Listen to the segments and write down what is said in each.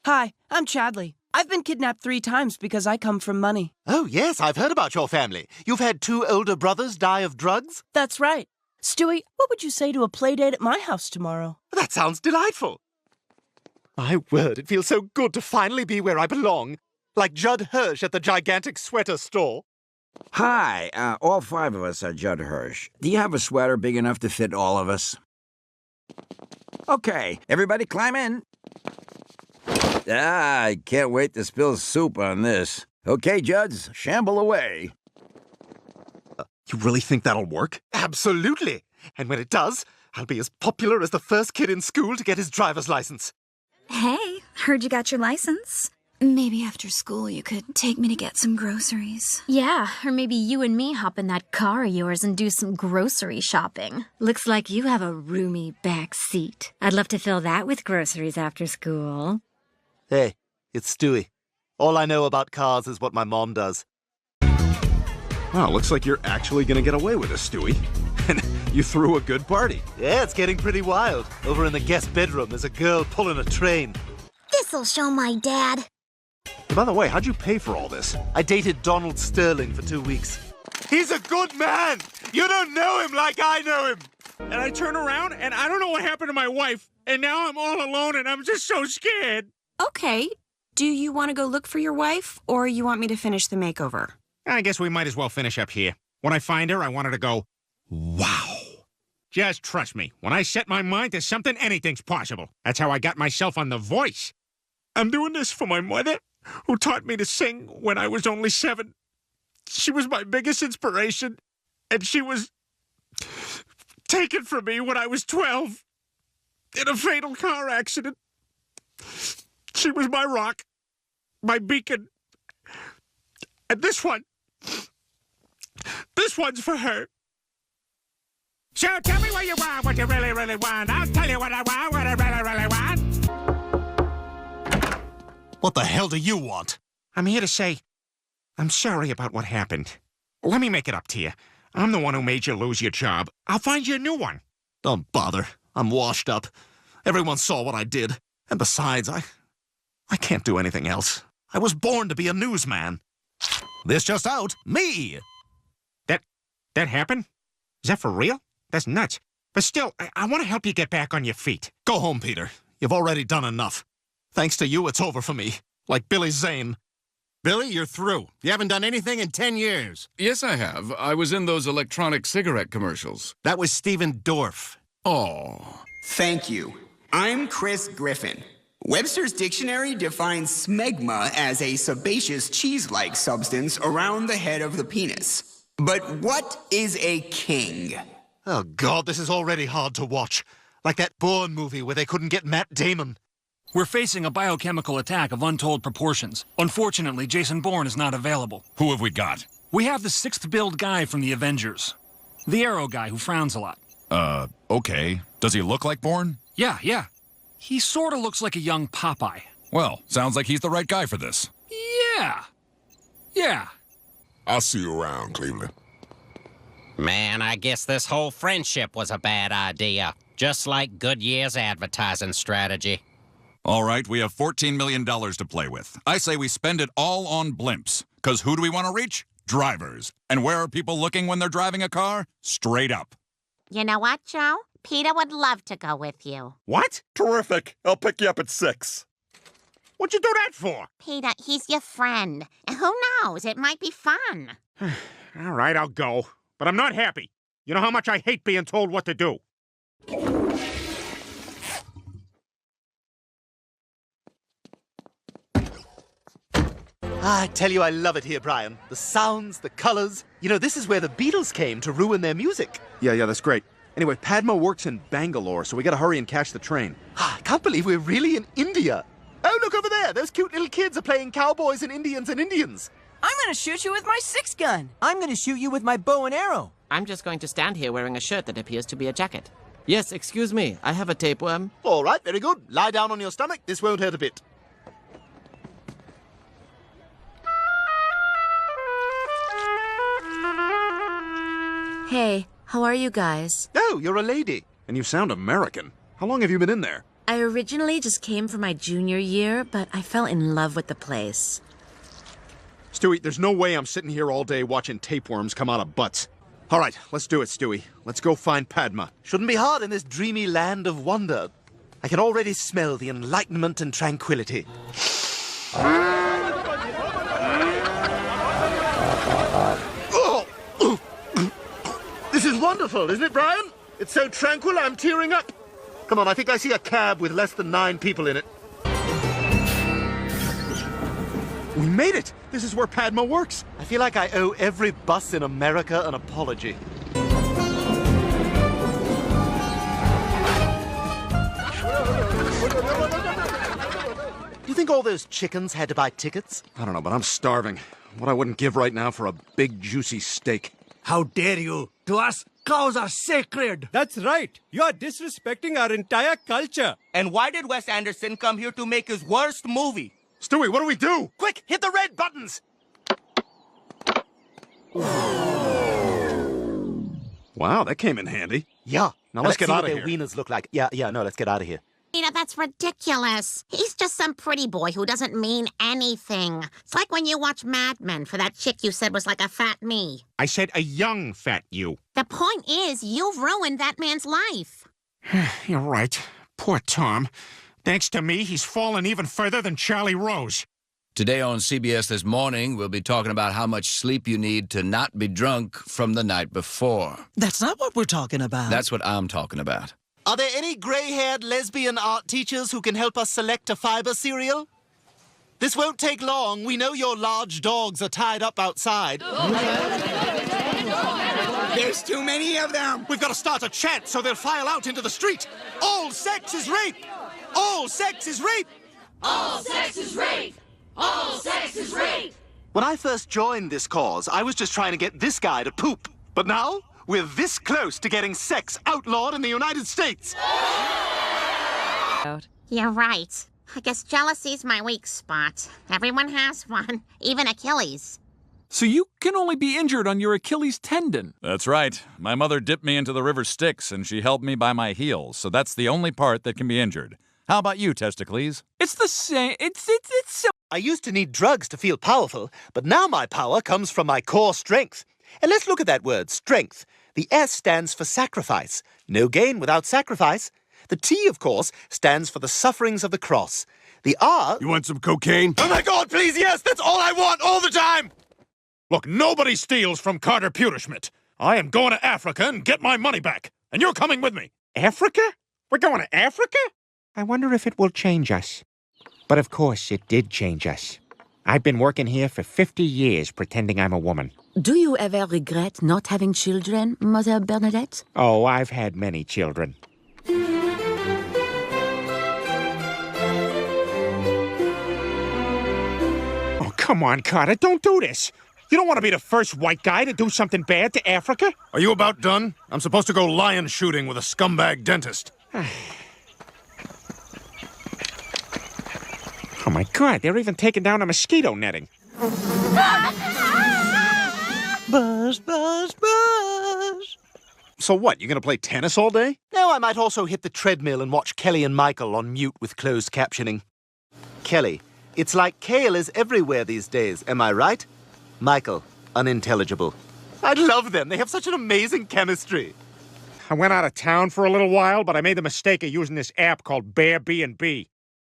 Hi, I'm Chadley. I've been kidnapped 3 times because I come from money. Oh, yes, I've heard about your family. You've had 2 older brothers die of drugs? That's right. Stewie, what would you say to a play date at my house tomorrow? That sounds delightful. My word, it feels so good to finally be where I belong. Like Judd Hirsch at the gigantic sweater store. Hi, all 5 of us are Judd Hirsch. Do you have a sweater big enough to fit all of us? Okay, everybody climb in. I can't wait to spill soup on this. Okay, Judds, shamble away. You really think that'll work? Absolutely. And when it does, I'll be as popular as the first kid in school to get his driver's license. Hey, heard you got your license. Maybe after school you could take me to get some groceries. Yeah, or maybe you and me hop in that car of yours and do some grocery shopping. Looks like you have a roomy back seat. I'd love to fill that with groceries after school. Hey, it's Stewie. All I know about cars is what my mom does. Wow, looks like you're actually gonna get away with this, Stewie. And you threw a good party. Yeah, it's getting pretty wild. Over in the guest bedroom, there's a girl pulling a train. This'll show my dad. Hey, by the way, how'd you pay for all this? I dated Donald Sterling for 2 weeks. He's a good man! You don't know him like I know him! And I turn around, and I don't know what happened to my wife. And now I'm all alone, and I'm just so scared. Okay. Do you want to go look for your wife, or you want me to finish the makeover? I guess we might as well finish up here. When I find her, I want her to go, wow. Just trust me. When I set my mind to something, anything's possible. That's how I got myself on The Voice. I'm doing this for my mother, who taught me to sing when I was only 7. She was my biggest inspiration, and she was taken from me when I was 12 in a fatal car accident. She was my rock, my beacon. And this one's for her. So tell me what you want, what you really, really want. I'll tell you what I want, what I really, really want. What the hell do you want? I'm here to say, I'm sorry about what happened. Let me make it up to you. I'm the one who made you lose your job. I'll find you a new one. Don't bother. I'm washed up. Everyone saw what I did. And besides, I can't do anything else. I was born to be a newsman. This just out, me! That happened? Is that for real? That's nuts. But still, I want to help you get back on your feet. Go home, Peter. You've already done enough. Thanks to you, it's over for me. Like Billy Zane. Billy, you're through. You haven't done anything in 10 years. Yes, I have. I was in those electronic cigarette commercials. That was Stephen Dorff. Oh. Thank you. I'm Chris Griffin. Webster's Dictionary defines smegma as a sebaceous cheese-like substance around the head of the penis. But what is a king? Oh, God, this is already hard to watch. Like that Bourne movie where they couldn't get Matt Damon. We're facing a biochemical attack of untold proportions. Unfortunately, Jason Bourne is not available. Who have we got? We have the 6th build guy from the Avengers. The arrow guy who frowns a lot. Okay. Does he look like Bourne? Yeah. He sort of looks like a young Popeye. Well, sounds like he's the right guy for this. Yeah. I'll see you around, Cleveland. Man, I guess this whole friendship was a bad idea. Just like Goodyear's advertising strategy. All right, we have $14 million to play with. I say we spend it all on blimps. Because who do we want to reach? Drivers. And where are people looking when they're driving a car? Straight up. You know what, Joe? Peter would love to go with you. What? Terrific. I'll pick you up at 6. What'd you do that for? Peter, he's your friend. And who knows? It might be fun. All right, I'll go. But I'm not happy. You know how much I hate being told what to do. I tell you, I love it here, Brian. The sounds, the colors. You know, this is where the Beatles came to ruin their music. Yeah, that's great. Anyway, Padma works in Bangalore, so we gotta hurry and catch the train. I can't believe we're really in India. Oh, look over there. Those cute little kids are playing cowboys and Indians. I'm gonna shoot you with my 6-gun. I'm gonna shoot you with my bow and arrow. I'm just going to stand here wearing a shirt that appears to be a jacket. Yes, excuse me. I have a tapeworm. All right, very good. Lie down on your stomach. This won't hurt a bit. Hey, how are you guys? Oh, you're a lady. And you sound American. How long have you been in there? I originally just came for my junior year, but I fell in love with the place. Stewie, there's no way I'm sitting here all day watching tapeworms come out of butts. All right, let's do it, Stewie. Let's go find Padma. Shouldn't be hard in this dreamy land of wonder. I can already smell the enlightenment and tranquility. Oh! This is wonderful, isn't it, Brian? It's so tranquil, I'm tearing up. Come on, I think I see a cab with less than 9 people in it. We made it! This is where Padma works. I feel like I owe every bus in America an apology. You think all those chickens had to buy tickets? I don't know, but I'm starving. What I wouldn't give right now for a big, juicy steak. How dare you? To us, cows are sacred. That's right. You are disrespecting our entire culture. And why did Wes Anderson come here to make his worst movie? Stewie, what do we do? Quick, hit the red buttons! Wow, that came in handy. Yeah. Now let's get see out what of their here. wieners look like. Yeah, no, let's get out of here. Peter, that's ridiculous. He's just some pretty boy who doesn't mean anything. It's like when you watch Mad Men for that chick you said was like a fat me. I said a young fat you. The point is, you've ruined that man's life. You're right. Poor Tom. Thanks to me, he's fallen even further than Charlie Rose. Today on CBS This Morning, we'll be talking about how much sleep you need to not be drunk from the night before. That's not what we're talking about. That's what I'm talking about. Are there any gray-haired lesbian art teachers who can help us select a fiber cereal? This won't take long. We know your large dogs are tied up outside. There's too many of them. We've got to start a chant so they'll file out into the street. All sex is rape! All sex is rape! All sex is rape! All sex is rape! When I first joined this cause, I was just trying to get this guy to poop. But now, we're this close to getting sex outlawed in the United States. You're right. I guess jealousy's my weak spot. Everyone has one, even Achilles. So you can only be injured on your Achilles tendon. That's right. My mother dipped me into the river Styx, and she held me by my heels, so that's the only part that can be injured. How about you, Testicles? It's the same. It's so. I used to need drugs to feel powerful, but now my power comes from my core strength. And let's look at that word, strength. The S stands for sacrifice. No gain without sacrifice. The T, of course, stands for the sufferings of the cross. The R... You want some cocaine? Oh my God, please, yes! That's all I want, all the time! Look, nobody steals from Carter Pewterschmidt. I am going to Africa and get my money back. And you're coming with me. Africa? We're going to Africa? I wonder if it will change us. But of course, it did change us. I've been working here for 50 years pretending I'm a woman. Do you ever regret not having children, Mother Bernadette? Oh, I've had many children. Oh, come on, Carter, don't do this. You don't want to be the first white guy to do something bad to Africa? Are you about done? I'm supposed to go lion shooting with a scumbag dentist. Oh my God, they're even taking down the mosquito netting. Buzz, buzz, buzz. So what, you gonna play tennis all day? No, I might also hit the treadmill and watch Kelly and Michael on mute with closed captioning. Kelly, it's like kale is everywhere these days, am I right? Michael, unintelligible. I love them. They have such an amazing chemistry. I went out of town for a little while, but I made the mistake of using this app called Bear B&B.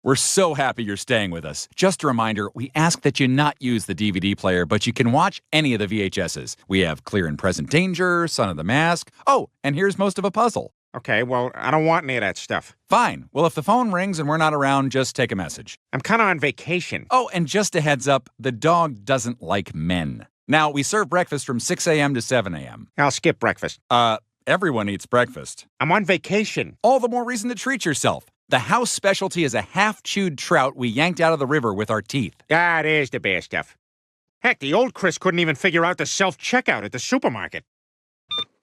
We're so happy you're staying with us. Just a reminder, we ask that you not use the DVD player, but you can watch any of the VHSs. We have Clear and Present Danger, Son of the Mask. Oh, and here's most of a puzzle. Okay, well, I don't want any of that stuff. Fine. Well, if the phone rings and we're not around, just take a message. I'm kind of on vacation. Oh, and just a heads up, the dog doesn't like men. Now, we serve breakfast from 6 a.m. to 7 a.m. I'll skip breakfast. Everyone eats breakfast. I'm on vacation. All the more reason to treat yourself. The house specialty is a half-chewed trout we yanked out of the river with our teeth. That is the bad stuff. Heck, the old Chris couldn't even figure out the self-checkout at the supermarket.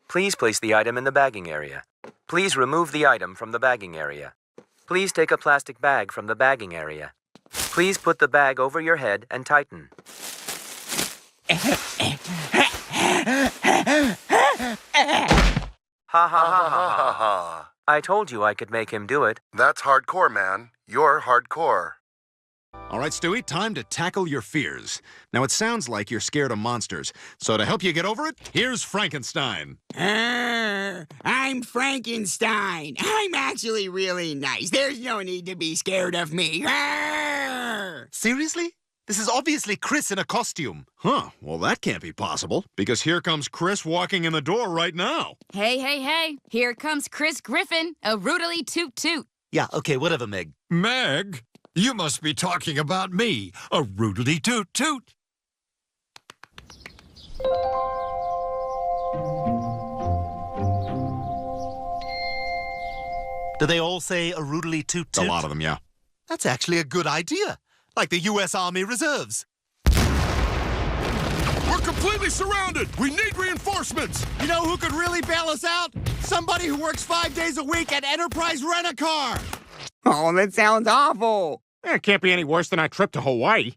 Please place the item in the bagging area. Please remove the item from the bagging area. Please take a plastic bag from the bagging area. Please put the bag over your head and tighten. Ha ha ha ha ha. I told you I could make him do it. That's hardcore, man. You're hardcore. All right, Stewie, time to tackle your fears. Now, it sounds like you're scared of monsters. So to help you get over it, here's Frankenstein. I'm Frankenstein. I'm actually really nice. There's no need to be scared of me. Seriously? This is obviously Chris in a costume. Huh, well, that can't be possible, because here comes Chris walking in the door right now. Hey, hey, hey. Here comes Chris Griffin, a rootily toot-toot. Yeah, okay, whatever, Meg. Meg? You must be talking about me, a rootily toot-toot. Do they all say a rootily toot-toot? A lot of them, yeah. That's actually a good idea. Like the U.S. Army Reserves. We're completely surrounded. We need reinforcements. You know who could really bail us out? Somebody who works 5 days a week at Enterprise Rent-A-Car. Oh, that sounds awful. It can't be any worse than our trip to Hawaii.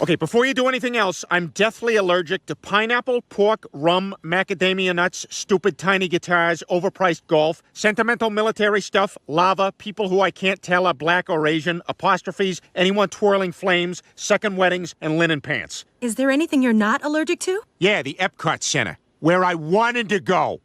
Okay, before you do anything else, I'm deathly allergic to pineapple, pork, rum, macadamia nuts, stupid tiny guitars, overpriced golf, sentimental military stuff, lava, people who I can't tell are black or Asian, apostrophes, anyone twirling flames, second weddings, and linen pants. Is there anything you're not allergic to? Yeah, the Epcot Center, where I wanted to go.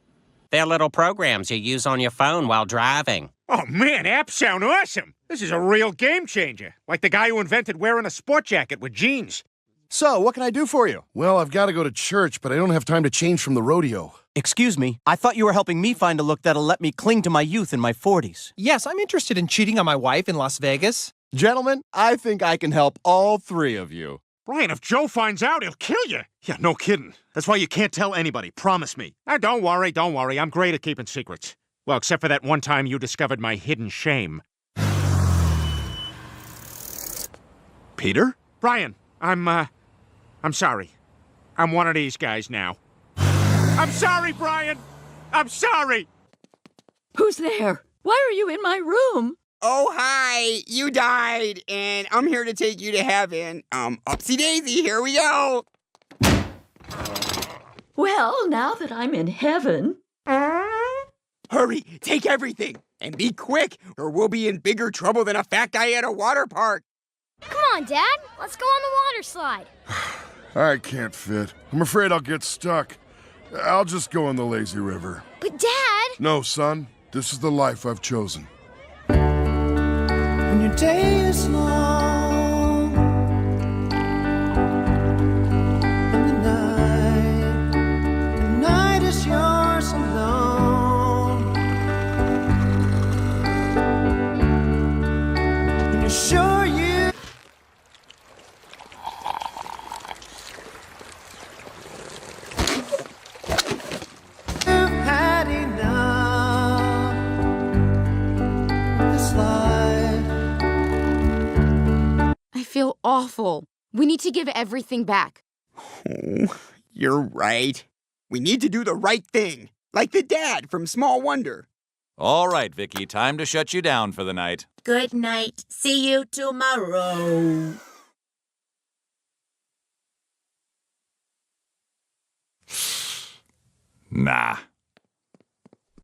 They're little programs you use on your phone while driving. Oh man, apps sound awesome. This is a real game changer. Like the guy who invented wearing a sport jacket with jeans. So, what can I do for you? Well, I've got to go to church, but I don't have time to change from the rodeo. Excuse me, I thought you were helping me find a look that'll let me cling to my youth in my 40s. Yes, I'm interested in cheating on my wife in Las Vegas. Gentlemen, I think I can help all three of you. Brian, if Joe finds out, he'll kill you. Yeah, no kidding. That's why you can't tell anybody. Promise me. Don't worry. I'm great at keeping secrets. Well, except for that one time you discovered my hidden shame. Peter? Brian, I'm sorry. I'm one of these guys now. I'm sorry, Brian! I'm sorry! Who's there? Why are you in my room? Oh, hi. You died, and I'm here to take you to heaven. Upsy daisy, here we go. Well, now that I'm in heaven... Hurry, take everything, and be quick, or we'll be in bigger trouble than a fat guy at a water park. Come on, Dad. Let's go on the water slide. I can't fit. I'm afraid I'll get stuck. I'll just go in the lazy river. But, Dad... No, son. This is the life I've chosen. When your day is long and the night is yours alone, and you're sure you've had enough of this life. I feel awful. We need to give everything back. Oh, you're right. We need to do the right thing, like the dad from Small Wonder. All right, Vicky, time to shut you down for the night. Good night. See you tomorrow. Nah.